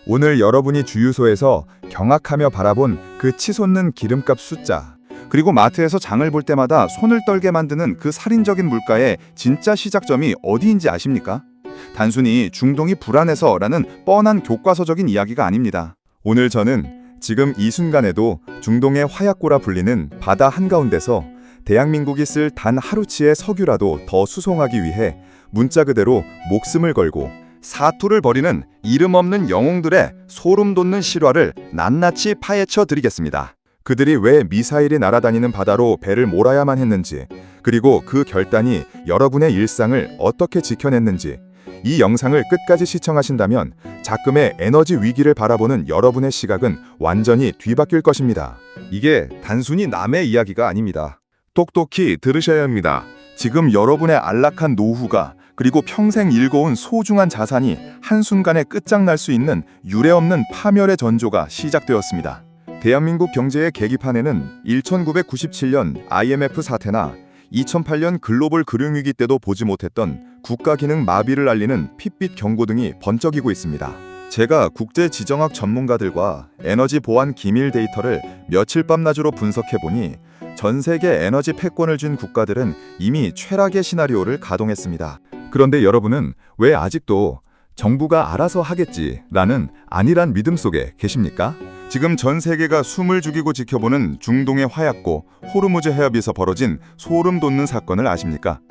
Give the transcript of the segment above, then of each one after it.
오늘 여러분이 주유소에서 경악하며 바라본 그 치솟는 기름값 숫자, 그리고 마트에서 장을 볼 때마다 손을 떨게 만드는 그 살인적인 물가의 진짜 시작점이 어디인지 아십니까? 단순히 중동이 불안해서라는 뻔한 교과서적인 이야기가 아닙니다. 오늘 저는 지금 이 순간에도 중동의 화약고라 불리는 바다 한가운데서 대한민국이 쓸 단 하루치의 석유라도 더 수송하기 위해 문자 그대로 목숨을 걸고 사투를 벌이는 이름 없는 영웅들의 소름 돋는 실화를 낱낱이 파헤쳐 드리겠습니다. 그들이 왜 미사일이 날아다니는 바다로 배를 몰아야만 했는지, 그리고 그 결단이 여러분의 일상을 어떻게 지켜냈는지, 이 영상을 끝까지 시청하신다면 작금의 에너지 위기를 바라보는 여러분의 시각은 완전히 뒤바뀔 것입니다. 이게 단순히 남의 이야기가 아닙니다. 똑똑히 들으셔야 합니다. 지금 여러분의 안락한 노후가, 그리고 평생 일궈온 소중한 자산이 한순간에 끝장날 수 있는 유례없는 파멸의 전조가 시작되었습니다. 대한민국 경제의 계기판에는 1997년 IMF 사태나 2008년 글로벌 금융위기 때도 보지 못했던 국가기능 마비를 알리는 핏빛 경고 등이 번쩍이고 있습니다. 제가 국제지정학 전문가들과 에너지 보안 기밀 데이터를 며칠 밤낮으로 분석해보니 전 세계 에너지 패권을 쥔 국가들은 이미 최악의 시나리오를 가동했습니다. 그런데 여러분은 왜 아직도 정부가 알아서 하겠지라는 안일한 믿음 속에 계십니까? 지금 전 세계가 숨을 죽이고 지켜보는 중동의 화약고 호르무즈 해협에서 벌어진 소름 돋는 사건을 아십니까?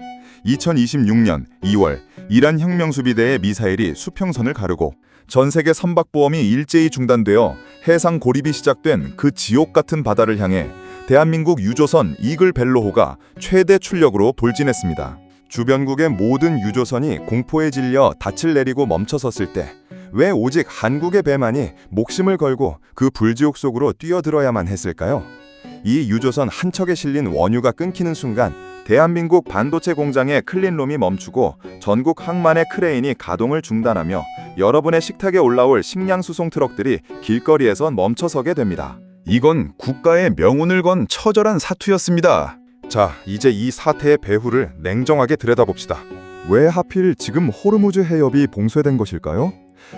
2026년 2월 이란 혁명수비대의 미사일이 수평선을 가르고 전 세계 선박보험이 일제히 중단되어 해상 고립이 시작된 그 지옥 같은 바다를 향해 대한민국 유조선 이글 벨로호가 최대 출력으로 돌진했습니다. 주변국의 모든 유조선이 공포에 질려 닻을 내리고 멈춰섰을 때 왜 오직 한국의 배만이 목숨을 걸고 그 불지옥 속으로 뛰어들어야만 했을까요? 이 유조선 한 척에 실린 원유가 끊기는 순간 대한민국 반도체 공장의 클린룸이 멈추고 전국 항만의 크레인이 가동을 중단하며 여러분의 식탁에 올라올 식량 수송 트럭들이 길거리에서 멈춰서게 됩니다. 이건 국가의 명운을 건 처절한 사투였습니다. 자, 이제 이 사태의 배후를 냉정하게 들여다봅시다. 왜 하필 지금 호르무즈 해협이 봉쇄된 것일까요?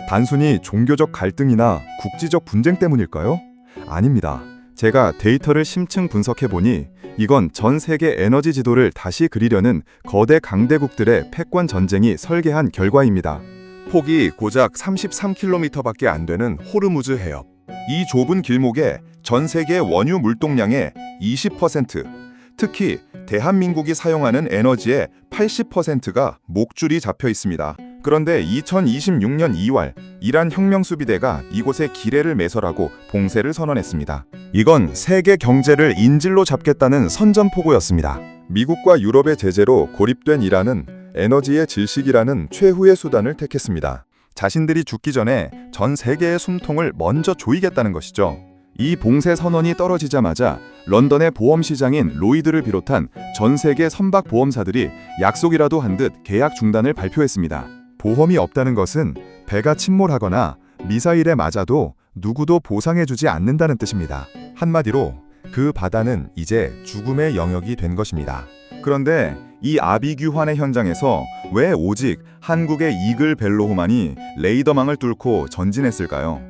단순히 종교적 갈등이나 국지적 분쟁 때문일까요? 아닙니다. 제가 데이터를 심층 분석해보니 이건 전 세계 에너지 지도를 다시 그리려는 거대 강대국들의 패권 전쟁이 설계한 결과입니다. 폭이 고작 33km밖에 안 되는 호르무즈 해협. 이 좁은 길목에 전 세계 원유 물동량의 20%, 특히 대한민국이 사용하는 에너지의 80%가 목줄이 잡혀 있습니다. 그런데 2026년 2월 이란 혁명수비대가 이곳에 기뢰를 매설하고 봉쇄를 선언했습니다. 이건 세계 경제를 인질로 잡겠다는 선전포고였습니다. 미국과 유럽의 제재로 고립된 이란은 에너지의 질식이라는 최후의 수단을 택했습니다. 자신들이 죽기 전에 전 세계의 숨통을 먼저 조이겠다는 것이죠. 이 봉쇄 선언이 떨어지자마자 런던의 보험 시장인 로이드를 비롯한 전 세계 선박 보험사들이 약속이라도 한 듯 계약 중단을 발표했습니다. 보험이 없다는 것은 배가 침몰하거나 미사일에 맞아도 누구도 보상해주지 않는다는 뜻입니다. 한마디로 그 바다는 이제 죽음의 영역이 된 것입니다. 그런데 이 아비규환의 현장에서 왜 오직 한국의 이글 벨로호만이 레이더망을 뚫고 전진했을까요?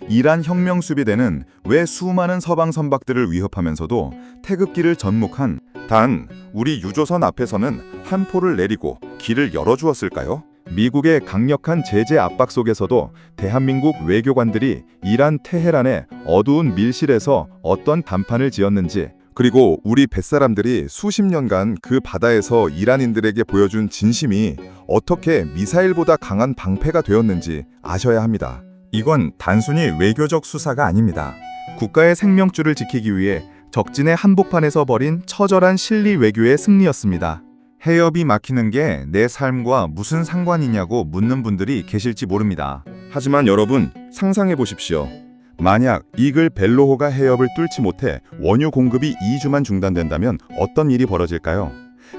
이란 혁명수비대는 왜 수많은 서방 선박들을 위협하면서도 태극기를 전묵한 단 우리 유조선 앞에서는 한 포를 내리고 길을 열어주었을까요? 미국의 강력한 제재 압박 속에서도 대한민국 외교관들이 이란 테헤란의 어두운 밀실에서 어떤 담판을 지었는지, 그리고 우리 뱃사람들이 수십 년간 그 바다에서 이란인들에게 보여준 진심이 어떻게 미사일보다 강한 방패가 되었는지 아셔야 합니다. 이건 단순히 외교적 수사가 아닙니다. 국가의 생명줄을 지키기 위해 적진의 한복판에서 벌인 처절한 실리 외교의 승리였습니다. 해협이 막히는 게 내 삶과 무슨 상관이냐고 묻는 분들이 계실지 모릅니다. 하지만 여러분, 상상해 보십시오. 만약 이글 벨로호가 해협을 뚫지 못해 원유 공급이 2주만 중단된다면 어떤 일이 벌어질까요?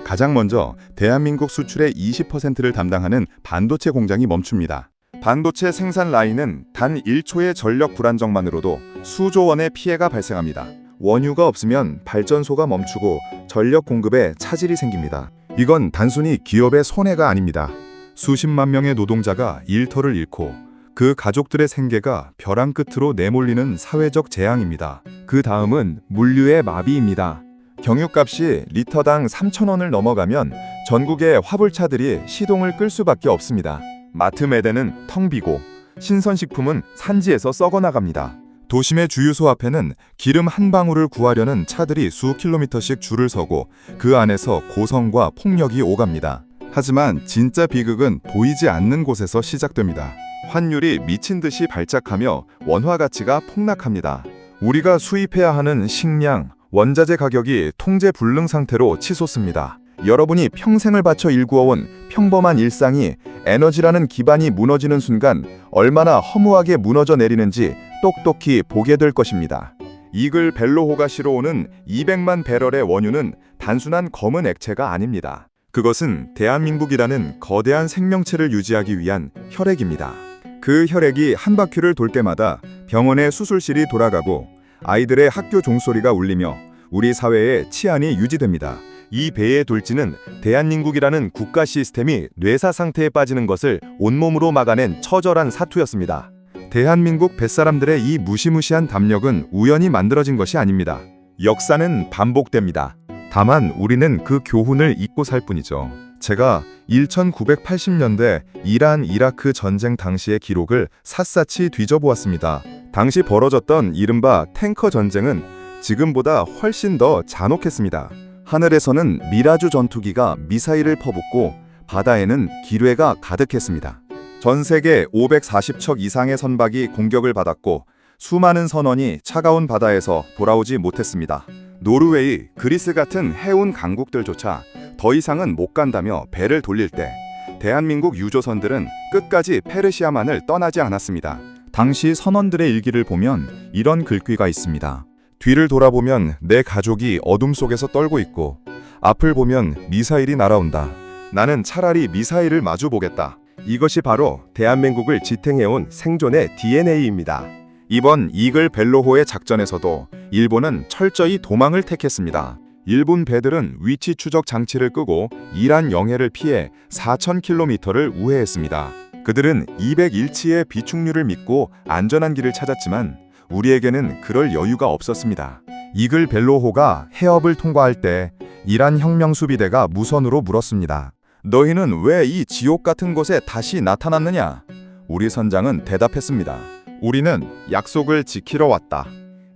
가장 먼저 대한민국 수출의 20%를 담당하는 반도체 공장이 멈춥니다. 반도체 생산 라인은 단 1초의 전력 불안정만으로도 수조 원의 피해가 발생합니다. 원유가 없으면 발전소가 멈추고 전력 공급에 차질이 생깁니다. 이건 단순히 기업의 손해가 아닙니다. 수십만 명의 노동자가 일터를 잃고 그 가족들의 생계가 벼랑 끝으로 내몰리는 사회적 재앙입니다. 그 다음은 물류의 마비입니다. 경유값이 리터당 3,000원을 넘어가면 전국의 화물차들이 시동을 끌 수밖에 없습니다. 마트 매대는 텅 비고 신선식품은 산지에서 썩어 나갑니다. 도심의 주유소 앞에는 기름 한 방울을 구하려는 차들이 수 킬로미터씩 줄을 서고 그 안에서 고성과 폭력이 오갑니다. 하지만 진짜 비극은 보이지 않는 곳에서 시작됩니다. 환율이 미친 듯이 발작하며 원화 가치가 폭락합니다. 우리가 수입해야 하는 식량, 원자재 가격이 통제 불능 상태로 치솟습니다. 여러분이 평생을 바쳐 일구어온 평범한 일상이 에너지라는 기반이 무너지는 순간 얼마나 허무하게 무너져 내리는지 똑똑히 보게 될 것입니다. 이글 벨로호가 실어오는 200만 배럴의 원유는 단순한 검은 액체가 아닙니다. 그것은 대한민국이라는 거대한 생명체를 유지하기 위한 혈액입니다. 그 혈액이 한 바퀴를 돌 때마다 병원의 수술실이 돌아가고 아이들의 학교 종소리가 울리며 우리 사회의 치안이 유지됩니다. 이 배의 돌진은 대한민국이라는 국가 시스템이 뇌사 상태에 빠지는 것을 온몸으로 막아낸 처절한 사투였습니다. 대한민국 뱃사람들의 이 무시무시한 담력은 우연히 만들어진 것이 아닙니다. 역사는 반복됩니다. 다만 우리는 그 교훈을 잊고 살 뿐이죠. 제가 1980년대 이란 이라크 전쟁 당시의 기록을 샅샅이 뒤져보았습니다. 당시 벌어졌던 이른바 탱커 전쟁은 지금보다 훨씬 더 잔혹했습니다. 하늘에서는 미라주 전투기가 미사일을 퍼붓고 바다에는 기뢰가 가득했습니다. 전 세계 540척 이상의 선박이 공격을 받았고 수많은 선원이 차가운 바다에서 돌아오지 못했습니다. 노르웨이, 그리스 같은 해운 강국들조차 더 이상은 못 간다며 배를 돌릴 때 대한민국 유조선들은 끝까지 페르시아만을 떠나지 않았습니다. 당시 선원들의 일기를 보면 이런 글귀가 있습니다. 뒤를 돌아보면 내 가족이 어둠 속에서 떨고 있고 앞을 보면 미사일이 날아온다. 나는 차라리 미사일을 마주보겠다. 이것이 바로 대한민국을 지탱해온 생존의 DNA입니다. 이번 이글 벨로호의 작전에서도 일본은 철저히 도망을 택했습니다. 일본 배들은 위치 추적 장치를 끄고 이란 영해를 피해 4,000km를 우회했습니다. 그들은 201치의 비축류를 믿고 안전한 길을 찾았지만 우리에게는 그럴 여유가 없었습니다. 이글 벨로호가 해협을 통과할 때 이란 혁명수비대가 무선으로 물었습니다. 너희는 왜 이 지옥 같은 곳에 다시 나타났느냐? 우리 선장은 대답했습니다. 우리는 약속을 지키러 왔다.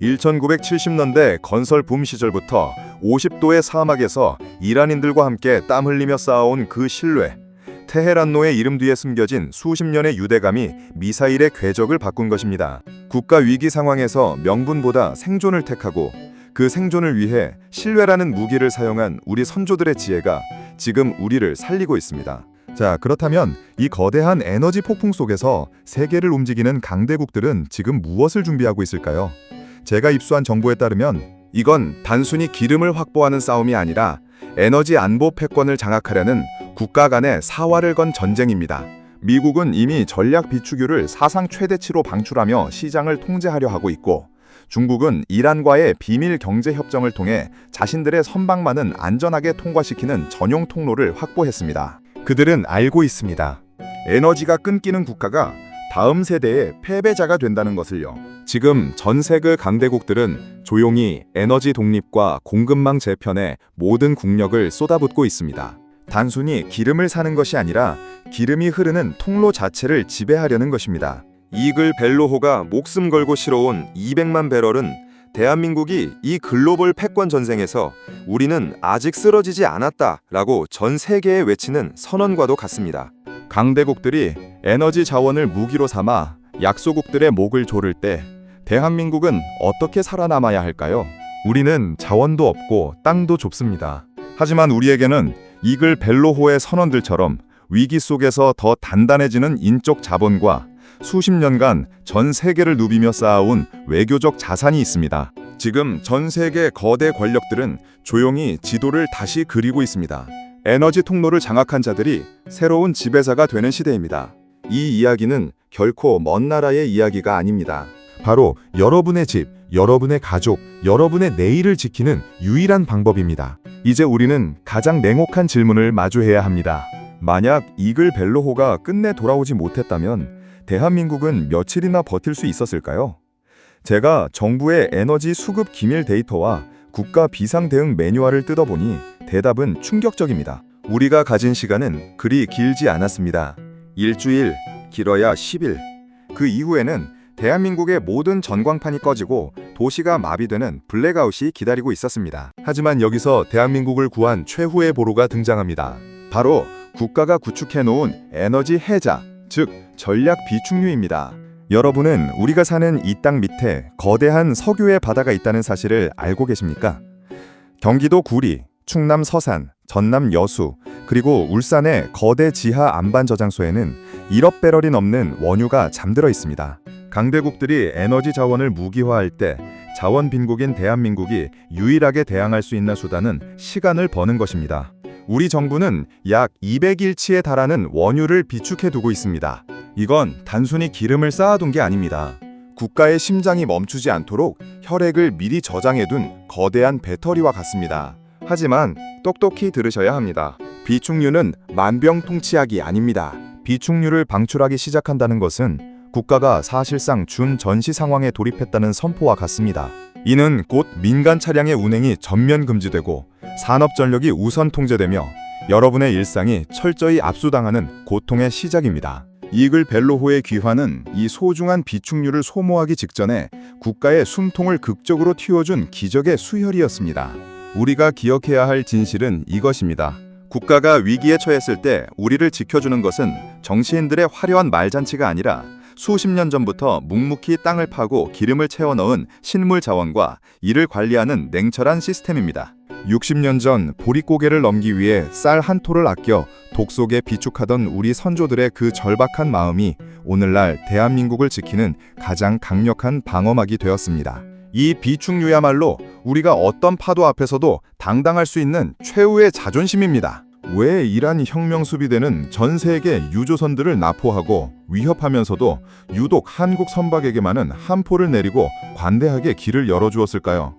1970년대 건설 붐 시절부터 50도의 사막에서 이란인들과 함께 땀 흘리며 쌓아온 그 신뢰, 테헤란노의 이름 뒤에 숨겨진 수십 년의 유대감이 미사일의 궤적을 바꾼 것입니다. 국가 위기 상황에서 명분보다 생존을 택하고 그 생존을 위해 신뢰라는 무기를 사용한 우리 선조들의 지혜가 지금 우리를 살리고 있습니다. 자, 그렇다면 이 거대한 에너지 폭풍 속에서 세계를 움직이는 강대국들은 지금 무엇을 준비하고 있을까요? 제가 입수한 정보에 따르면 이건 단순히 기름을 확보하는 싸움이 아니라 에너지 안보 패권을 장악하려는 국가 간의 사활을 건 전쟁입니다. 미국은 이미 전략 비축유를 사상 최대치로 방출하며 시장을 통제하려 하고 있고 중국은 이란과의 비밀 경제 협정을 통해 자신들의 선박만은 안전하게 통과시키는 전용 통로를 확보했습니다. 그들은 알고 있습니다. 에너지가 끊기는 국가가 다음 세대의 패배자가 된다는 것을요. 지금 전 세계 강대국들은 조용히 에너지 독립과 공급망 재편에 모든 국력을 쏟아붓고 있습니다. 단순히 기름을 사는 것이 아니라 기름이 흐르는 통로 자체를 지배하려는 것입니다. 이글 벨로호가 목숨 걸고 실어온 200만 배럴은 대한민국이 이 글로벌 패권 전쟁에서 우리는 아직 쓰러지지 않았다라고 전 세계에 외치는 선언과도 같습니다. 강대국들이 에너지 자원을 무기로 삼아 약소국들의 목을 조를 때 대한민국은 어떻게 살아남아야 할까요? 우리는 자원도 없고 땅도 좁습니다. 하지만 우리에게는 이글 벨로호의 선원들처럼 위기 속에서 더 단단해지는 인적 자본과 수십 년간 전 세계를 누비며 쌓아온 외교적 자산이 있습니다. 지금 전 세계 거대 권력들은 조용히 지도를 다시 그리고 있습니다. 에너지 통로를 장악한 자들이 새로운 지배자가 되는 시대입니다. 이 이야기는 결코 먼 나라의 이야기가 아닙니다. 바로 여러분의 집, 여러분의 가족, 여러분의 내일을 지키는 유일한 방법입니다. 이제 우리는 가장 냉혹한 질문을 마주해야 합니다. 만약 이글 벨로호가 끝내 돌아오지 못했다면 대한민국은 며칠이나 버틸 수 있었을까요? 제가 정부의 에너지 수급 기밀 데이터와 국가 비상 대응 매뉴얼을 뜯어보니 대답은 충격적입니다. 우리가 가진 시간은 그리 길지 않았습니다. 일주일, 길어야 10일. 그 이후에는 대한민국의 모든 전광판이 꺼지고 도시가 마비되는 블랙아웃이 기다리고 있었습니다. 하지만 여기서 대한민국을 구한 최후의 보루가 등장합니다. 바로 국가가 구축해놓은 에너지 해자, 즉 전략 비축유입니다. 여러분은 우리가 사는 이 땅 밑에 거대한 석유의 바다가 있다는 사실을 알고 계십니까? 경기도 구리, 충남 서산, 전남 여수, 그리고 울산의 거대 지하 안반 저장소에는 1억 배럴이 넘는 원유가 잠들어 있습니다. 강대국들이 에너지 자원을 무기화할 때 자원 빈국인 대한민국이 유일하게 대항할 수 있는 수단은 시간을 버는 것입니다. 우리 정부는 약 200일치에 달하는 원유를 비축해 두고 있습니다. 이건 단순히 기름을 쌓아둔 게 아닙니다. 국가의 심장이 멈추지 않도록 혈액을 미리 저장해둔 거대한 배터리와 같습니다. 하지만 똑똑히 들으셔야 합니다. 비축유는 만병통치약이 아닙니다. 비축유를 방출하기 시작한다는 것은 국가가 사실상 준전시 상황에 돌입했다는 선포와 같습니다. 이는 곧 민간 차량의 운행이 전면 금지되고 산업전력이 우선 통제되며 여러분의 일상이 철저히 압수당하는 고통의 시작입니다. 이글 벨로호의 귀환은 이 소중한 비축유를 소모하기 직전에 국가의 숨통을 극적으로 틔워준 기적의 수혈이었습니다. 우리가 기억해야 할 진실은 이것입니다. 국가가 위기에 처했을 때 우리를 지켜주는 것은 정치인들의 화려한 말잔치가 아니라 수십 년 전부터 묵묵히 땅을 파고 기름을 채워 넣은 신물 자원과 이를 관리하는 냉철한 시스템입니다. 60년 전 보릿고개를 넘기 위해 쌀 한 톨을 아껴 독 속에 비축하던 우리 선조들의 그 절박한 마음이 오늘날 대한민국을 지키는 가장 강력한 방어막이 되었습니다. 이 비축유야말로 우리가 어떤 파도 앞에서도 당당할 수 있는 최후의 자존심입니다. 왜 이란 혁명 수비대는 전 세계 유조선들을 납포하고 위협하면서도 유독 한국 선박에게만은 함포를 내리고 관대하게 길을 열어주었을까요?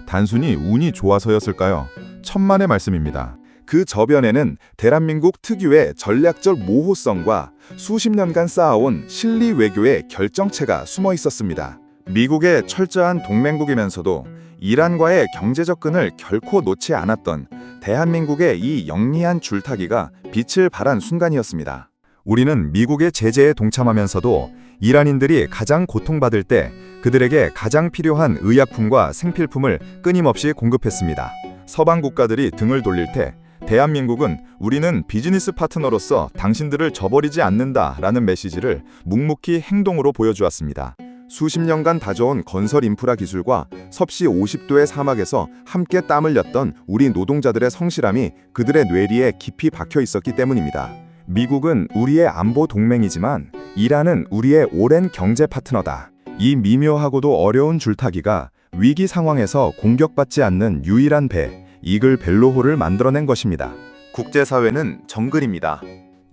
단순히 운이 좋아서였을까요? 천만의 말씀입니다. 그 저변에는 대한민국 특유의 전략적 모호성과 수십 년간 쌓아온 실리 외교의 결정체가 숨어 있었습니다. 미국의 철저한 동맹국이면서도 이란과의 경제적 끈을 결코 놓지 않았던 대한민국의 이 영리한 줄타기가 빛을 발한 순간이었습니다. 우리는 미국의 제재에 동참하면서도 이란인들이 가장 고통받을 때 그들에게 가장 필요한 의약품과 생필품을 끊임없이 공급했습니다. 서방 국가들이 등을 돌릴 때 대한민국은 우리는 비즈니스 파트너로서 당신들을 저버리지 않는다라는 메시지를 묵묵히 행동으로 보여주었습니다. 수십 년간 다져온 건설 인프라 기술과 섭씨 50도의 사막에서 함께 땀을 흘렸던 우리 노동자들의 성실함이 그들의 뇌리에 깊이 박혀 있었기 때문입니다. 미국은 우리의 안보 동맹이지만 이란은 우리의 오랜 경제 파트너다. 이 미묘하고도 어려운 줄타기가 위기 상황에서 공격받지 않는 유일한 배, 이글 벨로호를 만들어낸 것입니다. 국제사회는 정글입니다.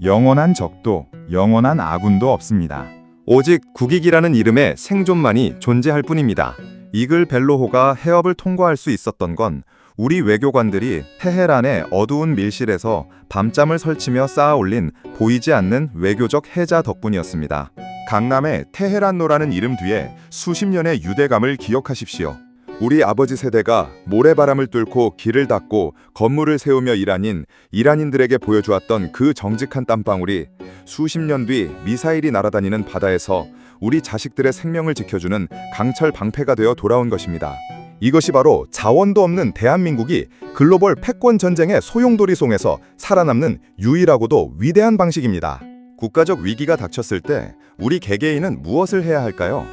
영원한 적도, 영원한 아군도 없습니다. 오직 국익이라는 이름의 생존만이 존재할 뿐입니다. 이글 벨로호가 해협을 통과할 수 있었던 건 우리 외교관들이 테헤란의 어두운 밀실에서 밤잠을 설치며 쌓아올린 보이지 않는 외교적 해자 덕분이었습니다. 강남의 테헤란로라는 이름 뒤에 수십 년의 유대감을 기억하십시오. 우리 아버지 세대가 모래바람을 뚫고 길을 닦고 건물을 세우며 일하는 이란인들에게 보여주었던 그 정직한 땀방울이 수십 년 뒤 미사일이 날아다니는 바다에서 우리 자식들의 생명을 지켜주는 강철 방패가 되어 돌아온 것입니다. 이것이 바로 자원도 없는 대한민국이 글로벌 패권 전쟁의 소용돌이송에서 살아남는 유일하고도 위대한 방식입니다. 국가적 위기가 닥쳤을 때 우리 개개인은 무엇을 해야 할까요?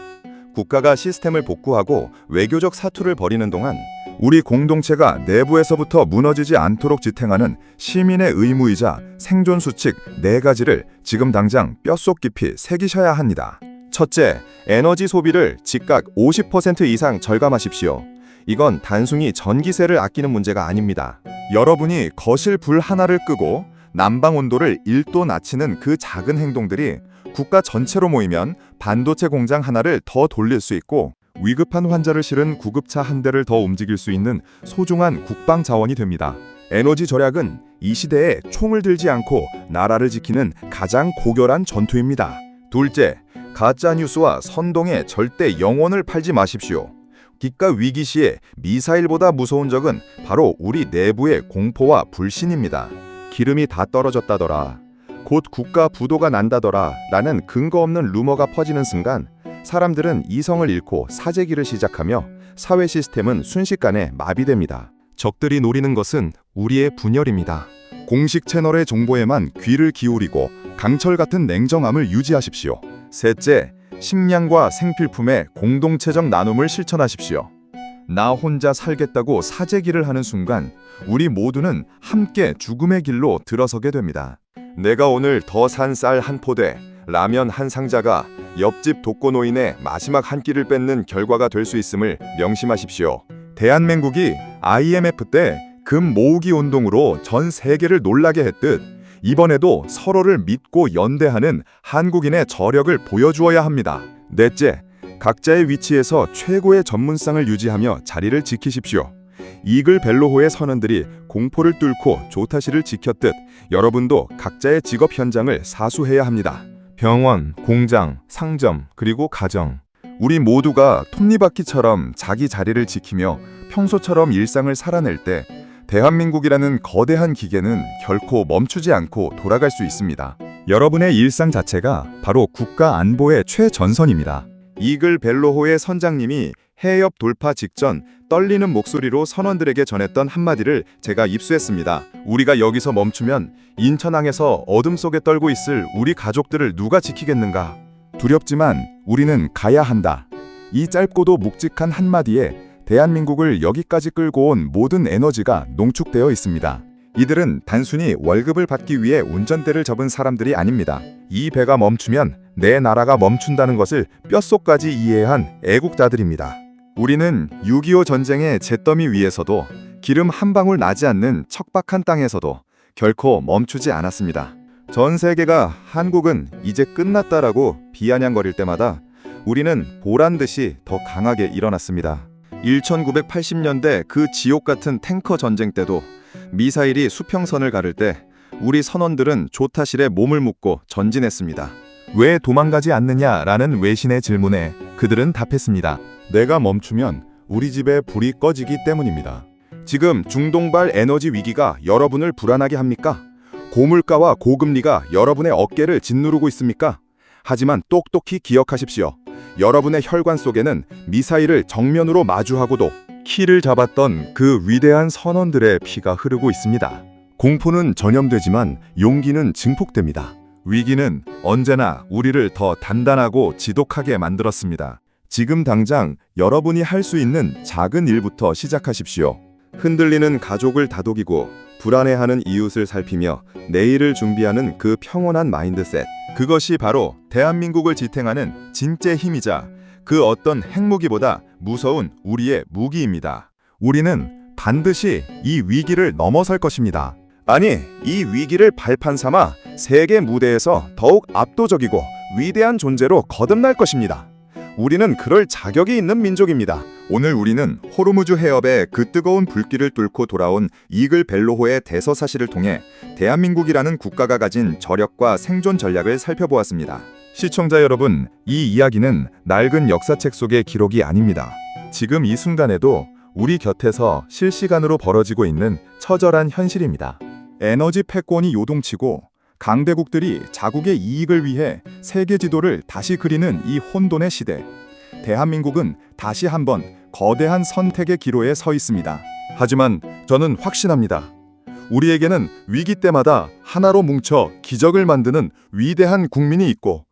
국가가 시스템을 복구하고 외교적 사투를 벌이는 동안 우리 공동체가 내부에서부터 무너지지 않도록 지탱하는 시민의 의무이자 생존 수칙 4가지를 지금 당장 뼛속 깊이 새기셔야 합니다. 첫째, 에너지 소비를 즉각 50% 이상 절감하십시오. 이건 단순히 전기세를 아끼는 문제가 아닙니다. 여러분이 거실 불 하나를 끄고 난방 온도를 1도 낮추는 그 작은 행동들이 국가 전체로 모이면 반도체 공장 하나를 더 돌릴 수 있고 위급한 환자를 실은 구급차 한 대를 더 움직일 수 있는 소중한 국방 자원이 됩니다. 에너지 절약은 이 시대에 총을 들지 않고 나라를 지키는 가장 고결한 전투입니다. 둘째, 가짜뉴스와 선동에 절대 영혼을 팔지 마십시오. 국가 위기 시에 미사일보다 무서운 적은 바로 우리 내부의 공포와 불신입니다. 기름이 다 떨어졌다더라, 곧 국가 부도가 난다더라 라는 근거 없는 루머가 퍼지는 순간 사람들은 이성을 잃고 사재기를 시작하며 사회 시스템은 순식간에 마비됩니다. 적들이 노리는 것은 우리의 분열입니다. 공식 채널의 정보에만 귀를 기울이고 강철 같은 냉정함을 유지하십시오. 셋째, 식량과 생필품의 공동체적 나눔을 실천하십시오. 나 혼자 살겠다고 사재기를 하는 순간 우리 모두는 함께 죽음의 길로 들어서게 됩니다. 내가 오늘 더 산 쌀 한 포대, 라면 한 상자가 옆집 독거노인의 마지막 한 끼를 뺏는 결과가 될 수 있음을 명심하십시오. 대한민국이 IMF 때 금 모으기 운동으로 전 세계를 놀라게 했듯 이번에도 서로를 믿고 연대하는 한국인의 저력을 보여주어야 합니다. 넷째, 각자의 위치에서 최고의 전문성을 유지하며 자리를 지키십시오. 이글 벨로호의 선원들이 공포를 뚫고 조타시를 지켰듯 여러분도 각자의 직업 현장을 사수해야 합니다. 병원, 공장, 상점, 그리고 가정. 우리 모두가 톱니바퀴처럼 자기 자리를 지키며 평소처럼 일상을 살아낼 때 대한민국이라는 거대한 기계는 결코 멈추지 않고 돌아갈 수 있습니다. 여러분의 일상 자체가 바로 국가 안보의 최전선입니다. 이글 벨로호의 선장님이 해협 돌파 직전 떨리는 목소리로 선원들에게 전했던 한마디를 제가 입수했습니다. 우리가 여기서 멈추면 인천항에서 어둠 속에 떨고 있을 우리 가족들을 누가 지키겠는가? 두렵지만 우리는 가야 한다. 이 짧고도 묵직한 한마디에 대한민국을 여기까지 끌고 온 모든 에너지가 농축되어 있습니다. 이들은 단순히 월급을 받기 위해 운전대를 접은 사람들이 아닙니다. 이 배가 멈추면 내 나라가 멈춘다는 것을 뼛속까지 이해한 애국자들입니다. 우리는 6.25 전쟁의 잿더미 위에서도 기름 한 방울 나지 않는 척박한 땅에서도 결코 멈추지 않았습니다. 전 세계가 한국은 이제 끝났다라고 비아냥거릴 때마다 우리는 보란듯이 더 강하게 일어났습니다. 1980년대 그 지옥 같은 탱커 전쟁 때도 미사일이 수평선을 가를 때 우리 선원들은 조타실에 몸을 묻고 전진했습니다. 왜 도망가지 않느냐라는 외신의 질문에 그들은 답했습니다. 내가 멈추면 우리 집에 불이 꺼지기 때문입니다. 지금 중동발 에너지 위기가 여러분을 불안하게 합니까? 고물가와 고금리가 여러분의 어깨를 짓누르고 있습니까? 하지만 똑똑히 기억하십시오. 여러분의 혈관 속에는 미사일을 정면으로 마주하고도 키를 잡았던 그 위대한 선원들의 피가 흐르고 있습니다. 공포는 전염되지만 용기는 증폭됩니다. 위기는 언제나 우리를 더 단단하고 지독하게 만들었습니다. 지금 당장 여러분이 할 수 있는 작은 일부터 시작하십시오. 흔들리는 가족을 다독이고 불안해하는 이웃을 살피며 내일을 준비하는 그 평온한 마인드셋. 그것이 바로 대한민국을 지탱하는 진짜 힘이자 그 어떤 핵무기보다 무서운 우리의 무기입니다. 우리는 반드시 이 위기를 넘어설 것입니다. 아니, 이 위기를 발판 삼아 세계 무대에서 더욱 압도적이고 위대한 존재로 거듭날 것입니다. 우리는 그럴 자격이 있는 민족입니다. 오늘 우리는 호르무즈 해협의 그 뜨거운 불길을 뚫고 돌아온 이글 벨로호의 대서사시를 통해 대한민국이라는 국가가 가진 저력과 생존 전략을 살펴보았습니다. 시청자 여러분, 이 이야기는 낡은 역사책 속의 기록이 아닙니다. 지금 이 순간에도 우리 곁에서 실시간으로 벌어지고 있는 처절한 현실입니다. 에너지 패권이 요동치고 강대국들이 자국의 이익을 위해 세계 지도를 다시 그리는 이 혼돈의 시대. 대한민국은 다시 한번 거대한 선택의 기로에 서 있습니다. 하지만 저는 확신합니다. 우리에게는 위기 때마다 하나로 뭉쳐 기적을 만드는 위대한 국민이 있고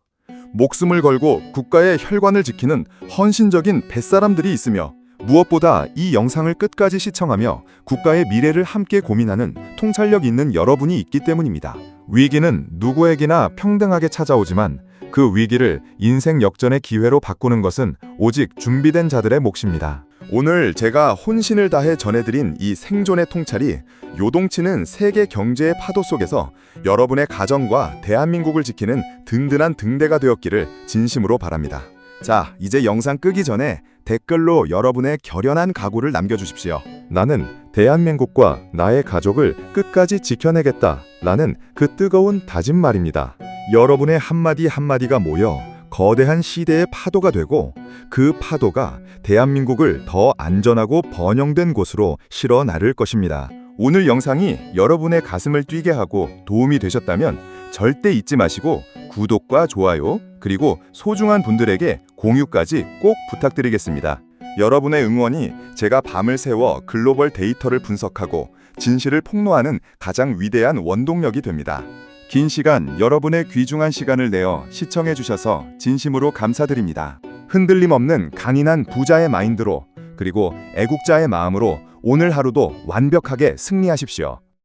목숨을 걸고 국가의 혈관을 지키는 헌신적인 뱃사람들이 있으며 무엇보다 이 영상을 끝까지 시청하며 국가의 미래를 함께 고민하는 통찰력 있는 여러분이 있기 때문입니다. 위기는 누구에게나 평등하게 찾아오지만 그 위기를 인생 역전의 기회로 바꾸는 것은 오직 준비된 자들의 몫입니다. 오늘 제가 혼신을 다해 전해드린 이 생존의 통찰이 요동치는 세계 경제의 파도 속에서 여러분의 가정과 대한민국을 지키는 든든한 등대가 되었기를 진심으로 바랍니다. 자, 이제 영상 끄기 전에 댓글로 여러분의 결연한 각오를 남겨주십시오. 나는 대한민국과 나의 가족을 끝까지 지켜내겠다 라는 그 뜨거운 다짐 말입니다. 여러분의 한마디 한마디가 모여 거대한 시대의 파도가 되고 그 파도가 대한민국을 더 안전하고 번영된 곳으로 실어 나를 것입니다. 오늘 영상이 여러분의 가슴을 뛰게 하고 도움이 되셨다면 절대 잊지 마시고 구독과 좋아요, 그리고 소중한 분들에게 공유까지 꼭 부탁드리겠습니다. 여러분의 응원이 제가 밤을 새워 글로벌 데이터를 분석하고 진실을 폭로하는 가장 위대한 원동력이 됩니다. 긴 시간 여러분의 귀중한 시간을 내어 시청해 주셔서 진심으로 감사드립니다. 흔들림 없는 강인한 부자의 마인드로, 그리고 애국자의 마음으로 오늘 하루도 완벽하게 승리하십시오.